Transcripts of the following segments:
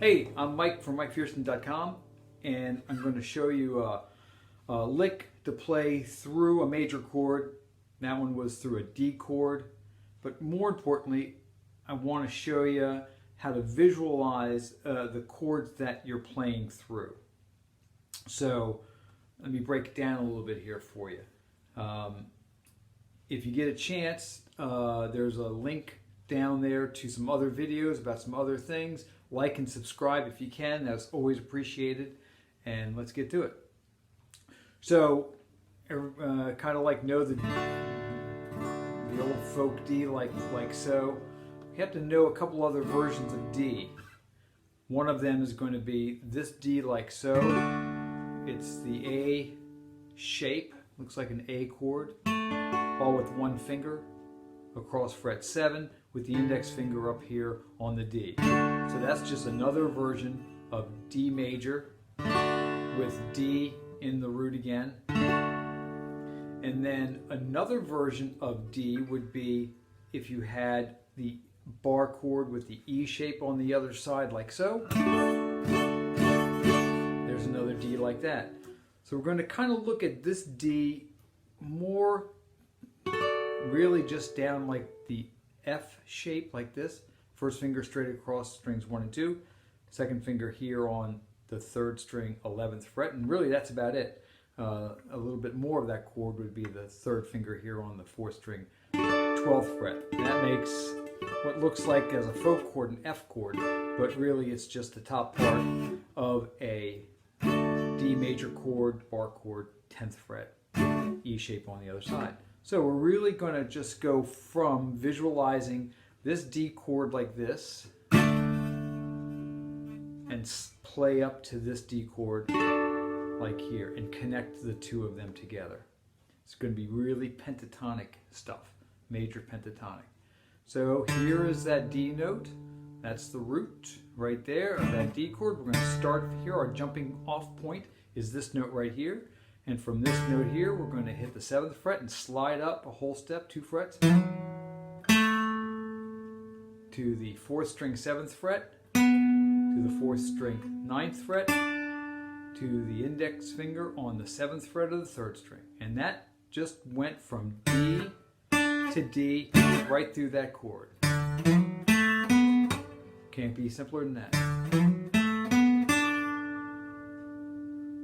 Hey, I'm Mike from MikeFearson.com, and I'm going to show you a lick to play through a major chord. That one was through a D chord, but more importantly, I want to show you how to visualize the chords that you're playing through. So let me break it down a little bit here for you. If you get a chance, there's a link down there to some other videos about some other things. Like and subscribe if you can. That's always appreciated. And let's get to it. So, kind of like know the old folk D like so. We have to know a couple other versions of D. One of them is going to be this D like so. It's the A shape. Looks like an A chord. All with one finger across fret 7 with the index finger up here on the D. So that's just another version of D major with D in the root again. And then another version of D would be if you had the bar chord with the E shape on the other side like so. There's another D like that. So we're going to kind of look at this D more really just down like the F shape like this. First finger straight across strings 1 and 2. Second finger here on the 3rd string 11th fret, and really that's about it. A little bit more of that chord would be the 3rd finger here on the 4th string 12th fret. And that makes what looks like as a folk chord an F chord, but really it's just the top part of a D major chord, bar chord, 10th fret, E shape on the other side. So we're really going to just go from visualizing this D chord like this and play up to this D chord like here and connect the two of them together. It's going to be really pentatonic stuff, major pentatonic. So here is that D note. That's the root right there of that D chord. We're going to start here. Our jumping off point is this note right here. And from this note here, we're going to hit the 7th fret and slide up a whole step, 2 frets, to the 4th string 7th fret, to the 4th string 9th fret, to the index finger on the 7th fret of the 3rd string. And that just went from D to D right through that chord. Can't be simpler than that.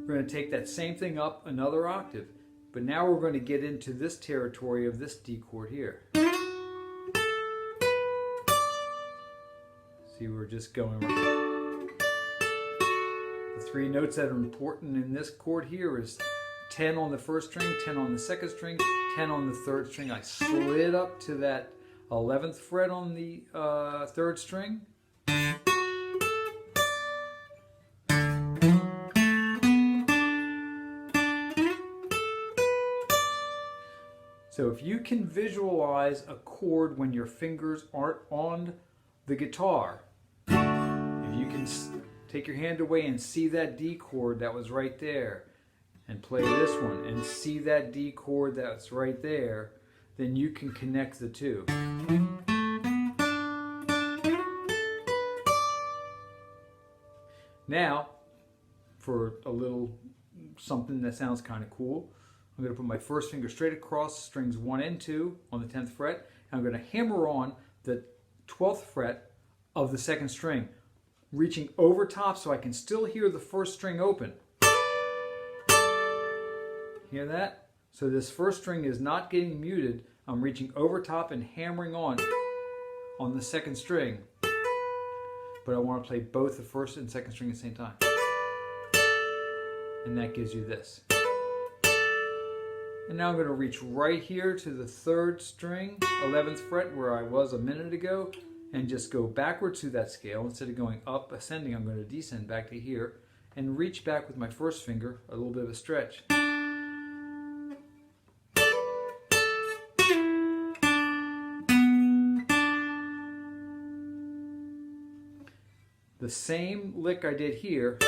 We're going to take that same thing up another octave, but now we're going to get into this territory of this D chord here. See, we're just going right. The 3 notes that are important in this chord here is 10 on the 1st string, 10 on the 2nd string, 10 on the 3rd string. I slid up to that 11th fret on the 3rd string. So if you can visualize a chord when your fingers aren't on the guitar, if you can take your hand away and see that D chord that was right there and play this one and see that D chord that's right there, then you can connect the two. Now, for a little something that sounds kind of cool, I'm going to put my first finger straight across strings 1 and 2 on the 10th fret, and I'm going to hammer on the 12th fret of the 2nd string, reaching over top so I can still hear the 1st string open. Hear that? So this 1st string is not getting muted. I'm reaching over top and hammering on the 2nd string, but I want to play both the 1st and 2nd string at the same time. And that gives you this. And now I'm going to reach right here to the 3rd string, 11th fret, where I was a minute ago, and just go backwards through that scale. Instead of going up, ascending, I'm going to descend back to here and reach back with my 1st finger, a little bit of a stretch. The same lick I did here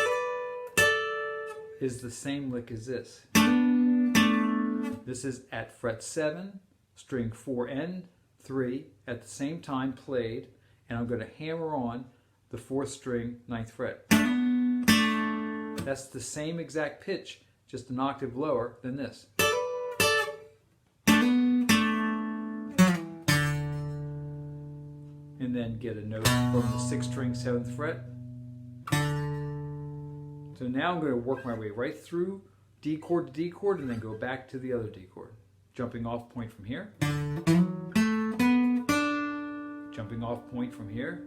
is the same lick as this. This is at fret 7, string 4 and 3 at the same time played, and I'm going to hammer on the 4th string, 9th fret. That's the same exact pitch, just an octave lower than this. And then get a note from the 6th string, 7th fret. So now I'm going to work my way right through D chord to D chord and then go back to the other D chord. Jumping off point from here. Jumping off point from here.